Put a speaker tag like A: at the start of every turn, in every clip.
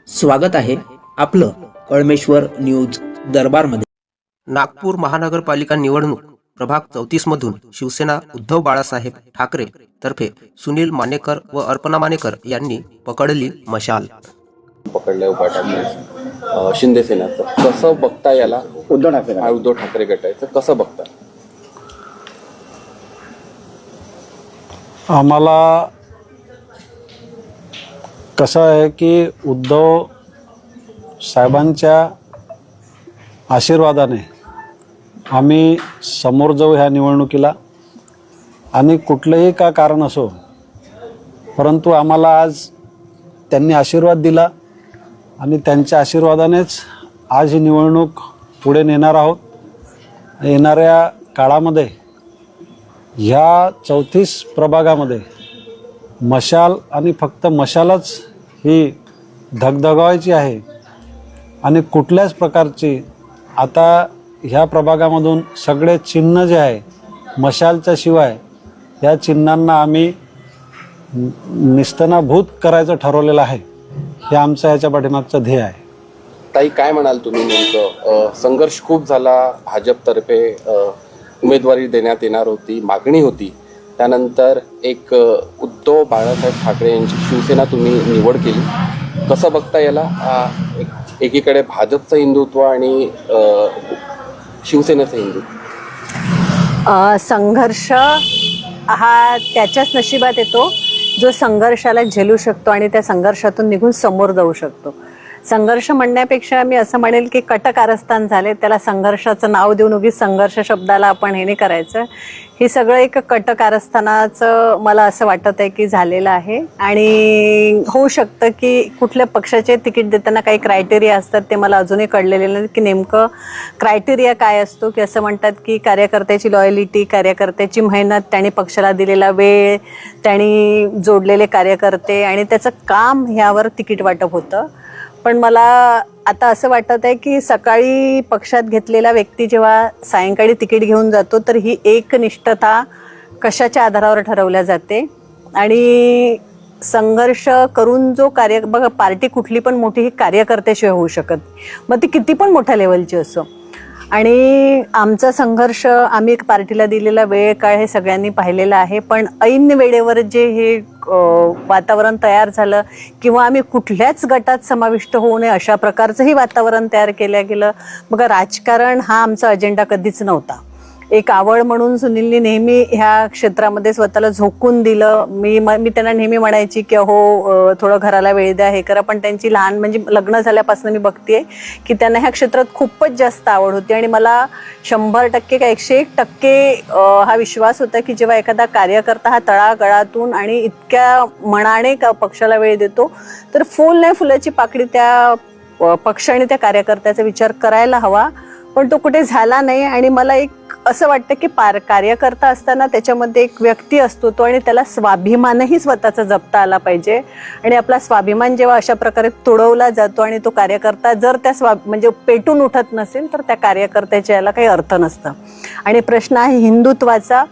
A: स्वागत आहे आपलं कळमेश्वर न्यूज दरबारमध्ये।
B: नागपूर महानगरपालिका निवडणूक प्रभाग 34 मधून शिवसेना उद्धव बाळासाहेब ठाकरे तर्फे सुनील मानेकर व अर्पणा मानेकर यांनी पकडली मशाल।
C: पकडले उभाटा शिंदे सेनाचं कसं बघता याला? उद्धव ठाकरे गटाचं कसं बघता?
D: आम्हाला कसं आहे की उद्धव साहेबांच्या आशीर्वादाने आम्ही समोर जाऊ ह्या निवडणुकीला, आणि कुठलंही का कारण असो, परंतु आम्हाला आज त्यांनी आशीर्वाद दिला आणि त्यांच्या आशीर्वादानेच आज ही निवडणूक पुढे नेणार आहोत। येणाऱ्या काळामध्ये ह्या 34 प्रभागामध्ये मशाल आणि फक्त मशालच ही धगधगावायची आहे, आणि कुठल्याच प्रकारची आता ह्या प्रभागामधून सगळे चिन्ह जे आहे मशालच्या शिवाय या चिन्हांना आम्ही निस्तनाभूत करायचं ठरवलेलं आहे। हे आमचं याच्या पाठीमागचं ध्येय आहे।
C: ताई, काय म्हणाल तुम्ही? नेमकं संघर्ष खूप झाला, भाजपतर्फे उमेदवारी देण्यात येणार होती, मागणी होती, त्यानंतर एक उद्धव बाळासाहेब ठाकरे यांची शिवसेना तुम्ही निवड केली, कसं बघता याला? एकीकडे भाजपचं हिंदुत्व आणि शिवसेनेचं हिंदुत्व।
E: संघर्ष हा त्याच्याच नशिबात येतो जो संघर्षाला झेलू शकतो आणि त्या संघर्षातून निघून समोर जाऊ शकतो। संघर्ष म्हणण्यापेक्षा मी असं म्हणेल की कटकारस्थान झाले, त्याला संघर्षाचं नाव देऊन उगीच संघर्ष शब्दाला आपण हे नाही करायचं। हे सगळं एक कटकारस्थानाचं मला असं वाटत आहे की झालेलं आहे, आणि होऊ शकतं की कुठल्या पक्षाचे तिकीट देताना काही क्रायटेरिया असतात, ते मला अजूनही कळलेले नाही की नेमकं क्रायटेरिया काय असतो। की असं म्हणतात की कार्यकर्त्याची लॉयलिटी, कार्यकर्त्याची मेहनत, त्यांनी पक्षाला दिलेला वेळ, त्यांनी जोडलेले कार्यकर्ते आणि त्याचं काम ह्यावर तिकीट वाटप होतं। पण मला आता असं वाटत आहे की सकाळी पक्षात घेतलेला व्यक्ती जेव्हा सायंकाळी तिकीट घेऊन जातो तर ही एकनिष्ठता कशाच्या आधारावर ठरवल्या जाते, आणि संघर्ष करून जो बघा, पार्टी कुठली पण मोठी ही कार्यकर्त्याशिवाय होऊ शकत, मग ती किती पण मोठ्या लेवलची असो। आणि आमचा संघर्ष, आम्ही एक पार्टीला दिलेला वेळ काळ हे सगळ्यांनी पाहिलेलं आहे, पण ऐन वेळेवर जे हे वातावरण तयार झालं किंवा आम्ही कुठल्याच गटात समाविष्ट होऊ नये अशा प्रकारचंही वातावरण तयार केलं गेलं। बघा, राजकारण हा आमचा अजेंडा कधीच नव्हता। एक आवड म्हणून सुनीलनी नेहमी ह्या क्षेत्रामध्ये स्वतःला झोकून दिलं। मी त्यांना नेहमी म्हणायची की हो थोडं घराला वेळ द्या, हे करा, पण त्यांची लहान म्हणजे लग्न झाल्यापासून मी बघतेय की त्यांना ह्या क्षेत्रात खूपच जास्त आवड होती, आणि मला 100% का 101% हा विश्वास होता की जेव्हा एखादा कार्यकर्ता हा तळागाळातून आणि इतक्या मनाने पक्षाला वेळ देतो तर फुल नाही फुलाची पाकळी त्या पक्ष आणि त्या कार्यकर्त्याचा विचार करायला हवा, पण तो कुठे झाला नाही। आणि मला एक असं वाटतं की कार्यकर्ता असताना त्याच्यामध्ये एक व्यक्ती असतो तो, आणि त्याला स्वाभिमानही स्वतःचा जपता आला पाहिजे, आणि आपला स्वाभिमान जेव्हा अशा प्रकारे तोडवला जातो आणि तो कार्यकर्ता जर त्या म्हणजे पेटून उठत नसेल तर त्या कार्यकर्त्याच्या याला काही अर्थ नसतं। आणि प्रश्न आहे हिंदुत्वाचा,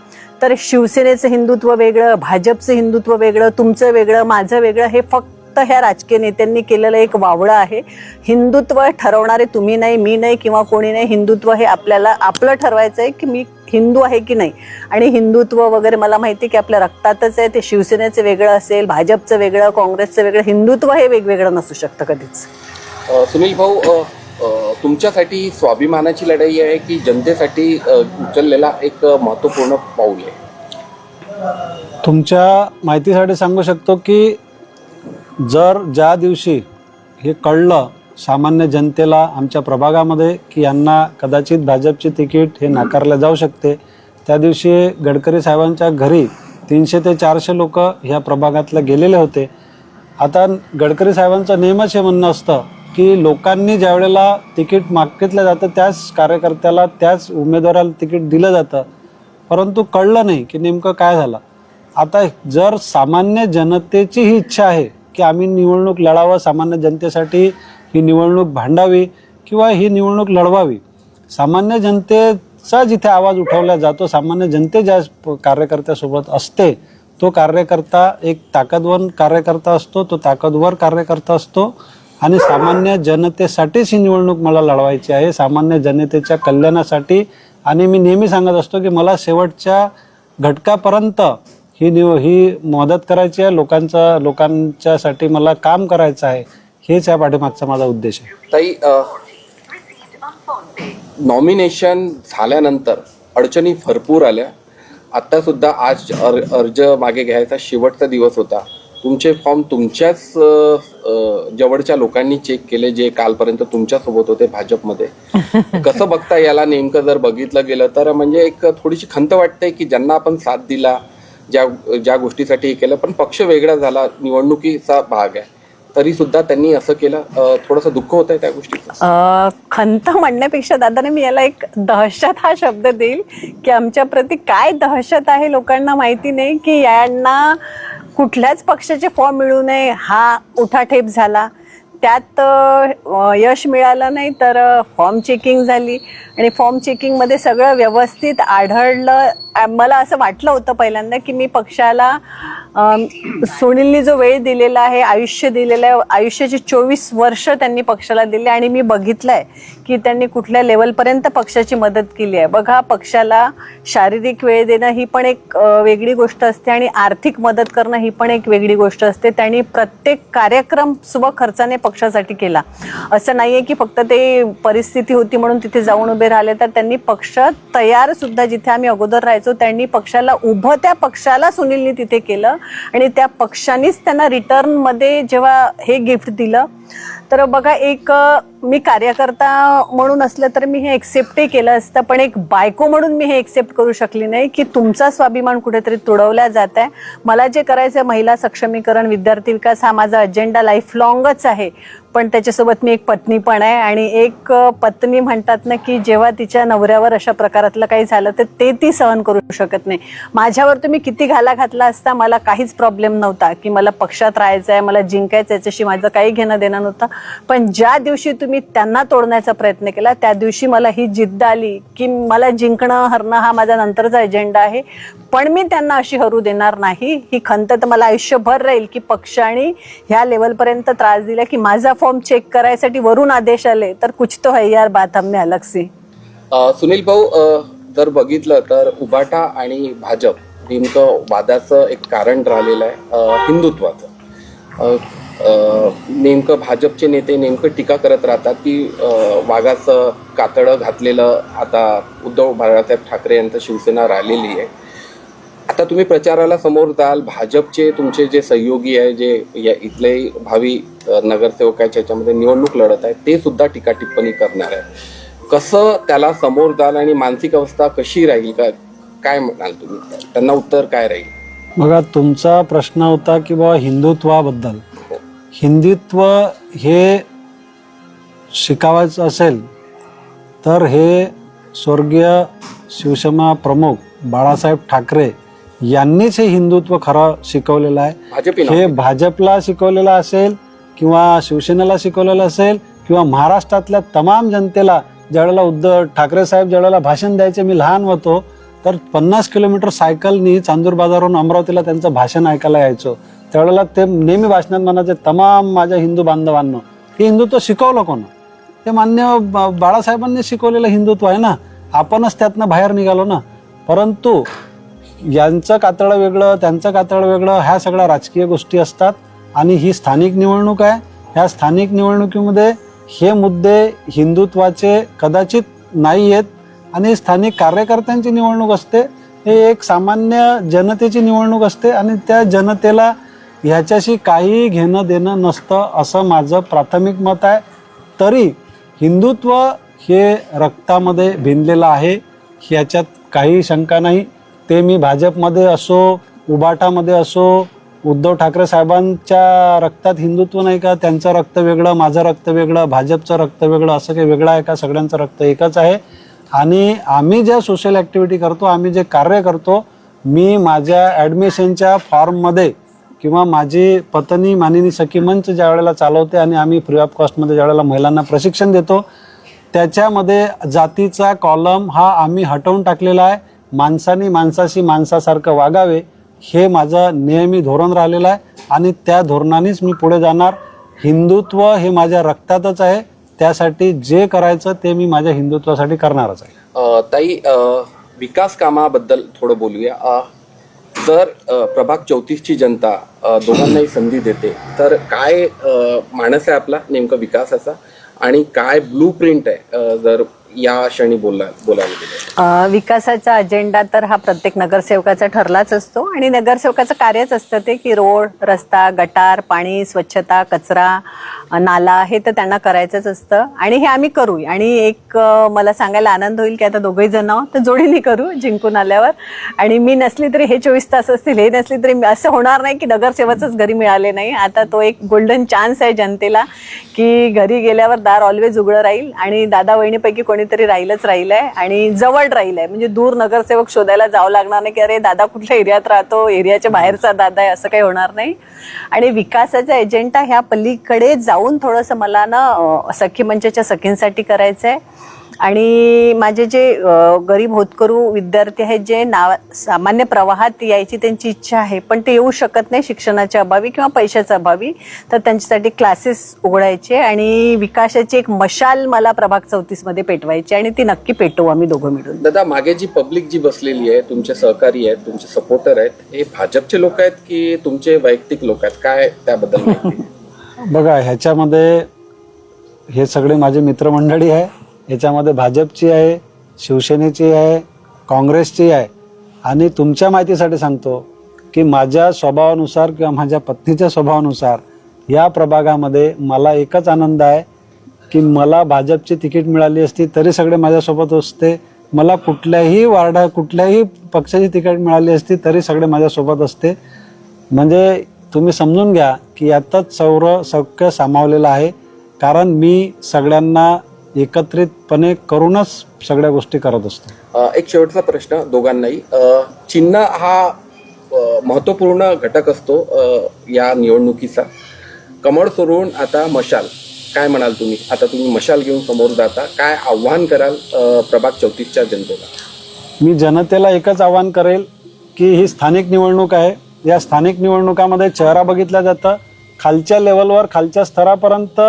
E: तर शिवसेनेचं हिंदुत्व वेगळं, भाजपचं हिंदुत्व वेगळं, तुमचं वेगळं, माझं वेगळं, हे फक्त ह्या राजकीय नेत्यांनी केलेलं एक वावळं आहे। हिंदुत्व ठरवणारे तुम्ही नाही, मी नाही, किंवा कोणी नाही। हिंदुत्व हे आपल्याला आपलं ठरवायचं आहे की मी हिंदू आहे की नाही, आणि हिंदुत्व वगैरे मला माहिती आहे की आपल्या रक्तातच आहे। ते शिवसेनेचं वेगळं असेल, भाजपचं वेगळं, काँग्रेसचं वेगळं, हिंदुत्व हे वेगवेगळं नसू शकतं कधीच।
C: सुनील भाऊ, तुमच्यासाठी स्वाभिमानाची लढाई आहे की जनतेसाठी उचललेला एक महत्त्वपूर्ण पाऊल आहे?
D: तुमच्या माहितीसाठी सांगू शकतो की जर ज्या दिवशी हे कळलं सामान्य जनतेला आमच्या प्रभागामध्ये की यांना कदाचित भाजपची तिकीट हे नाकारले जाऊ शकते, त्या दिवशी गडकरी साहेबांच्या घरी 300 ते 400 लोक ह्या प्रभागातले गेलेले होते। आता गडकरी साहेबांचं नेहमीच हे म्हणणं असतं की लोकांनी ज्या वेळेला तिकीट मागितलं जातं त्याच कार्यकर्त्याला, त्याच उमेदवाराला तिकीट दिलं जातं, परंतु कळलं नाही की नेमकं काय झालं। आता जर सामान्य जनतेची ही इच्छा आहे की आम्ही निवडणूक लढावं, सामान्य जनतेसाठी ही निवडणूक भांडावी किंवा ही निवडणूक लढवावी, सामान्य जनतेचा जिथे आवाज उठवला जातो, सामान्य जनते ज्या कार्यकर्त्यासोबत असते तो कार्यकर्ता एक ताकदवान कार्यकर्ता असतो, तो ताकदवर कार्यकर्ता असतो, आणि सामान्य जनतेसाठीच ही निवडणूक मला लढवायची आहे, सामान्य जनतेच्या कल्याणासाठी. आणि मी नेहमी सांगत असतो की मला शेवटच्या घटकापर्यंत ही मदत करायची आहे, लोकांच्यासाठी मला काम करायचं आहे. हेच या पाठीमागचा माझा उद्देश आहे.
C: ताई, नॉमिनेशन झाल्यानंतर अडचणी भरपूर आल्या. आता सुद्धा आज अर्ज मागे घ्यायचा शेवटचा दिवस होता. तुमचे फॉर्म तुमच्याच जवळच्या लोकांनी चेक केले, जे कालपर्यंत तुमच्यासोबत होते भाजपमध्ये. कसं बघता याला? नेमकं जर बघितलं गेलं तर म्हणजे एक थोडीशी खंत वाटते की ज्यांना आपण साथ दिला, ज्या गोष्टीसाठी हे केलं, पण पक्ष वेगळा झाला, निवडणुकीचा भाग आहे, तरी सुद्धा त्यांनी असं केलं. थोडंसं दुःख होत आहे त्या गोष्टीचं.
E: खंत म्हणण्यापेक्षा दादाने मी याला एक दहशत हा शब्द देईल की आमच्या प्रती काय दहशत आहे लोकांना माहिती नाही, की यांना कुठल्याच पक्षाचे फॉर्म मिळू नये हा उठाठेप झाला. त्यात यश मिळालं नाही तर फॉर्म चेकिंग झाली आणि फॉर्म चेकिंगमध्ये सगळं व्यवस्थित आढळलं. मला असं वाटलं होतं पहिल्यांदा की मी पक्षाला सुनीलनी जो वेळ दिलेला आहे, आयुष्य दिलेलं आहे, आयुष्याची 24 वर्ष त्यांनी पक्षाला दिले आणि मी बघितलंय की त्यांनी कुठल्या लेवलपर्यंत पक्षाची मदत केली आहे. बघा, पक्षाला शारीरिक वेळ देणं ही पण एक वेगळी गोष्ट असते आणि आर्थिक मदत करणं ही पण एक वेगळी गोष्ट असते. त्यांनी प्रत्येक कार्यक्रम स्वखर्चाने पक्षासाठी केला. असं नाहीये की फक्त ते परिस्थिती होती म्हणून तिथे जाऊन उभे राहिले, तर त्यांनी पक्ष तयार सुद्धा, जिथे आम्ही अगोदर राहायचो त्यांनी पक्षाला उभं, त्या पक्षाला सुनीलनी तिथे केलं आणि त्या पक्षानेच त्यांना रिटर्न मध्ये जेव्हा हे गिफ्ट दिलं. तर बघा, एक मी कार्यकर्ता म्हणून असलं तर मी हे एक्सेप्टही केलं असतं, पण एक बायको म्हणून मी हे एक्सेप्ट करू शकली नाही की तुमचा स्वाभिमान कुठेतरी तुडवला जात आहे. मला जे करायचं आहे, महिला सक्षमीकरण, विद्यार्थी विकास, हा माझा अजेंडा लाईफ लॉंगच आहे. पण त्याच्यासोबत मी एक पत्नी पण आहे आणि एक पत्नी म्हणतात ना की जेव्हा तिच्या नवऱ्यावर अशा प्रकारातलं काही झालं तर ते ती सहन करू शकत नाही. माझ्यावर तुम्ही किती घाला घातला असता, मला काहीच प्रॉब्लेम नव्हता की मला पक्षात राहायचं आहे, मला जिंकायचं, याच्याशी माझं काही घेणं देणं नव्हतं. पण ज्या दिवशी तुम्ही त्यांना तोडण्याचा प्रयत्न केला त्या दिवशी मला ही जिद्द आली की मला जिंकणं हरणं हा माझा नंतरचा एजेंडा आहे, पण मी त्यांना अशी हरू देणार नाही. ही खंत तर मला आयुष्यभर राहील की पक्षाने ह्या लेवलपर्यंत त्रास दिला की माझा फॉर्म चेक करायसाठी वरून आदेश आले, तर कुछ तो है यार बात हमने अलग सी.
C: सुनील भाऊ, जर बघितलं तर उभाटा आणि भाजप नेमकं वादाचं एक कारण राहिलेलं आहे हिंदुत्वाचं. नेमकं भाजपचे नेते नेमकं टीका करत राहतात की वाघाचं कातडं घातलेलं आता उद्धव बाळासाहेब ठाकरे यांचं शिवसेना राहिलेली आहे. आता तुम्ही प्रचाराला समोर जाल, भाजपचे तुमचे जे सहयोगी आहे, जे या इथले भावी नगरसेवक आहे, ज्याच्यामध्ये निवडणूक लढत आहे, ते सुद्धा टीका टिप्पणी करणार आहे. कसं त्याला समोर जाल आणि मानसिक अवस्था कशी राहील, काय म्हणाल तुम्ही? त्यांना उत्तर काय राहील?
D: बघा, तुमचा प्रश्न होता की बाबा हिंदुत्वाबद्दल. हिंदुत्व हे शिकावायचं असेल तर हे स्वर्गीय शिवसेना प्रमुख बाळासाहेब ठाकरे यांनीच हे हिंदुत्व खरं शिकवलेलं आहे. हे भाजपला शिकवलेलं असेल किंवा शिवसेनेला शिकवलेलं असेल किंवा महाराष्ट्रातल्या तमाम जनतेला. ज्यावेळेला उद्धव ठाकरे साहेब ज्यावेळेला भाषण द्यायचे, मी लहान होतो तर 50 किलोमीटर सायकलनी चांदूर बाजारवरून अमरावतीला त्यांचं भाषण ऐकायला यायचो. त्यावेळेला ते नेहमी भाषणात म्हणायचे, तमाम माझ्या हिंदू बांधवांनो. हे हिंदुत्व शिकवलं कोण? ते मान्य बाळासाहेबांनी शिकवलेलं हिंदुत्व आहे ना. आपणच त्यातनं बाहेर निघालो ना. परंतु यांचं कातळं वेगळं, त्यांचं कातळं वेगळं, ह्या सगळ्या राजकीय गोष्टी असतात आणि ही स्थानिक निवडणूक आहे. ह्या स्थानिक निवडणुकीमध्ये हे मुद्दे हिंदुत्वाचे कदाचित नाही आहेत आणि स्थानिक कार्यकर्त्यांची निवडणूक असते. हे एक सामान्य जनतेची निवडणूक असते आणि त्या जनतेला ह्याच्याशी काही घेणं देणं नसतं, असं माझं प्राथमिक मत आहे. तरी हिंदुत्व हे रक्तामध्ये भिनलेलं आहे, ह्याच्यात काही शंका नाही. ते मी भाजपमध्ये असो, उभाटामध्ये असो, उद्धव ठाकरे साहेबांच्या रक्तात हिंदुत्व नाही का? त्यांचं रक्त वेगळं, माझं रक्त वेगळं, भाजपचं रक्त वेगळं, असं काही वेगळं आहे का? सगळ्यांचं रक्त एकच आहे. आणि आम्ही ज्या सोशल ॲक्टिव्हिटी करतो, आम्ही जे कार्य करतो, मी माझ्या ॲडमिशनच्या फॉर्ममध्ये किंवा माझी पत्नी मानिनी सखी मंच ज्या वेळेला चालवते आणि आम्ही फ्री ऑफ कॉस्टमध्ये ज्या वेळेला महिलांना प्रशिक्षण देतो, त्याच्यामध्ये जातीचा कॉलम हा आम्ही हटवून टाकलेला आहे. माणसाने माणसाशी माणसासारखं वागावे, हे माझं नेहमी धोरण राहिलेलं आहे आणि त्या धोरणानेच मी पुढे जाणार. हिंदुत्व हे माझ्या रक्तातच आहे. त्यासाठी जे करायचं ते मी माझ्या हिंदुत्वासाठी करणारच आहे.
C: ताई, विकास कामाबद्दल थोडं बोलूया. जर प्रभाग 34ची जनता दोघांनाही संधी देते तर काय मानस आहे आपला नेमका विकासाचा, आणि काय ब्लू प्रिंट आहे जर या क्षणी बोलायला गेलं?
E: विकासाचा अजेंडा तर हा प्रत्येक नगरसेवकाचा ठरलाच असतो आणि नगरसेवकाचं कार्यच असतं ते की रोड, रस्ता, गटार, पाणी, स्वच्छता, कचरा, नाला हे तर त्यांना करायचंच असतं आणि हे आम्ही करू. आणि एक मला सांगायला आनंद होईल की आता दोघेही जण तर जोडीने करू जिंकून आल्यावर. आणि मी नसली तरी हे 24 तास असतील, हे नसली तरी असं होणार नाही की नगरसेवकच घरी मिळाले नाही. आता तो एक गोल्डन चान्स आहे जनतेला की घरी गेल्यावर दार ऑलवेज उघडं राहील आणि दादा वहिनीपैकी कोणीतरी राहिलंय आणि जवळ राहिलंय. म्हणजे दूर नगरसेवक शोधायला जावं लागणार नाही की अरे दादा कुठल्या एरियात राहतो, एरियाच्या बाहेरचा दादा आहे, असं काही होणार नाही. आणि विकासाचा एजेंडा ह्या पलीकडे जाऊन थोडंसं मला ना सखी मंचाच्या सखींसाठी करायचं आहे. आणि माझे जे गरीब होतकरू विद्यार्थी आहेत जे सामान्य प्रवाहात यायची त्यांची इच्छा आहे पण ते येऊ शकत नाही शिक्षणाच्या अभावी किंवा पैशाच्या अभावी, तर त्यांच्यासाठी क्लासेस उघडायचे आणि विकासाची एक मशाल मला प्रभाग 34 मध्ये पेटवायची आणि ती नक्की पेटवू आम्ही दोघं मिळून.
C: दादा, मागे जी पब्लिक जी बसलेली आहे, तुमचे सहकारी आहेत, तुमचे सपोर्टर आहेत, हे भाजपचे लोक आहेत की तुमचे वैयक्तिक लोक आहेत? काय त्याबद्दल माहिती?
D: बघा, ह्याच्यामध्ये हे सगळे माझे मित्रमंडळी आहे. याच्यामध्ये भाजपची आहे, शिवसेनेची आहे, काँग्रेसची आहे. आणि तुमच्या माहितीसाठी सांगतो की माझ्या स्वभावानुसार किंवा माझ्या पत्नीच्या स्वभावानुसार या प्रभागामध्ये मला एकच आनंद आहे की मला भाजपची तिकीट मिळाली असती तरी सगळे माझ्यासोबत असते. मला कुठल्याही पक्षाची तिकीट मिळाली असती तरी सगळे माझ्यासोबत असते. म्हणजे तुम्ही समजून घ्या की यातच सौख्य सामावलेलं आहे. कारण मी सगळ्यांना एकत्रितपणे करूनच सगळ्या गोष्टी करत असतो.
C: एक शेवटचा प्रश्न दोघांनाही. चिन्ह हा महत्त्वपूर्ण घटक असतो या निवडणुकीचा. कमळ सोडून आता मशाल, काय म्हणाल तुम्ही? आता तुम्ही मशाल घेऊन समोर जाता, काय आव्हान कराल प्रभाग 34च्या जनतेला?
D: मी जनतेला एकच आव्हान करेल की ही स्थानिक निवडणूक आहे. या स्थानिक निवडणुकामध्ये चेहरा बघितला जातं. खालच्या लेवलवर, खालच्या स्तरापर्यंत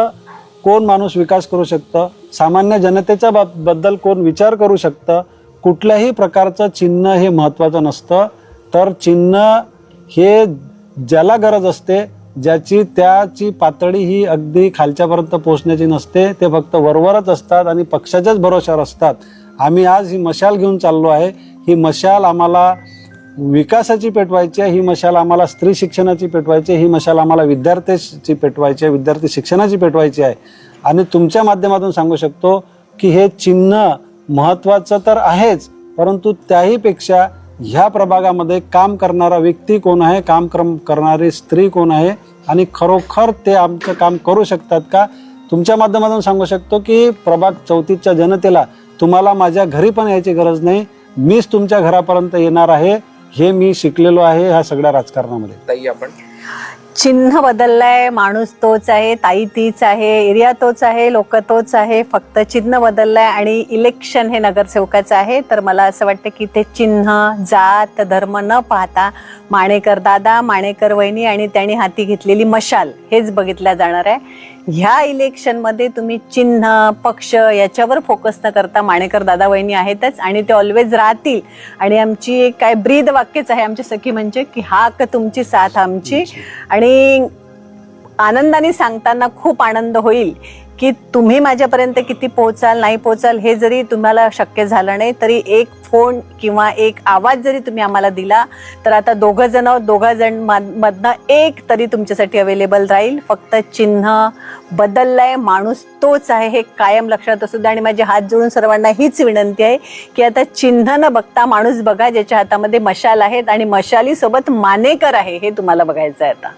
D: कोण माणूस विकास करू शकतं, सामान्य जनतेच्या बद्दल कोण विचार करू शकतं. कुठल्याही प्रकारचं चिन्ह हे महत्त्वाचं नसतं. तर चिन्ह हे ज्याला गरज असते, त्याची पातळी ही अगदी खालच्यापर्यंत पोहोचण्याची नसते. ते फक्त वरवरच असतात आणि पक्षाच्याच भरोश्यावर असतात. आम्ही आज ही मशाल घेऊन चाललो आहे. ही मशाल आम्हाला विकासाची पेटवायची आहे, ही मशाल आम्हाला स्त्री शिक्षणाची पेटवायची आहे, ही मशाल आम्हाला विद्यार्थ्याची पेटवायची आहे, विद्यार्थी शिक्षणाची पेटवायची आहे. आणि तुमच्या माध्यमातून सांगू शकतो की हे चिन्ह महत्त्वाचं तर आहेच, परंतु त्याहीपेक्षा ह्या प्रभागामध्ये काम करणारा व्यक्ती कोण आहे, काम करणारी स्त्री कोण आहे आणि खरोखर ते आमचं काम करू शकतात का. तुमच्या माध्यमातून सांगू शकतो की प्रभाग 34च्या जनतेला तुम्हाला माझ्या घरी पण यायची गरज नाही, मीच तुमच्या घरापर्यंत येणार आहे. हे मी शिकलेलो आहे ह्या सगळ्या राजकारणामध्ये.
C: ताई, आपण
E: चिन्ह बदललंय, माणूस तोच आहे, ताई तीच आहे, एरिया तोच आहे, लोक तोच आहे, फक्त चिन्ह बदललंय आणि इलेक्शन हे नगरसेवकाचं आहे. तर मला असं वाटतं की ते चिन्ह, जात, धर्म न पाहता माणेकर दादा, माणेकर वहिनी आणि त्यांनी हाती घेतलेली मशाल हेच बघितल्या जाणार आहे. ह्या इलेक्शनमध्ये तुम्ही चिन्ह, पक्ष याच्यावर फोकस न करता माणेकर दादा वहिनी आहेतच आणि ते ऑलवेज राहतील. आणि आमची एक काय ब्रीद वाक्यच आहे आमची सखी म्हणजे की हाक तुमची साथ आमची. आणि आनंदाने सांगताना खूप आनंद होईल की तुम्ही माझ्यापर्यंत किती पोहोचाल नाही पोहोचाल हे जरी तुम्हाला शक्य झालं नाही तरी एक फोन किंवा एक आवाज जरी तुम्ही आम्हाला दिला तर आता दोघं जण मधनं एक तरी तुमच्यासाठी अवेलेबल राहील. फक्त चिन्ह बदललंय, माणूस तोच आहे हे कायम लक्षात असू द्या. आणि माझे हात जोडून सर्वांना हीच विनंती आहे की आता चिन्ह न बघता माणूस बघा ज्याच्या हातामध्ये मशाल आहेत आणि मशालीसोबत मानेकर आहे हे तुम्हाला बघायचं आहे आता.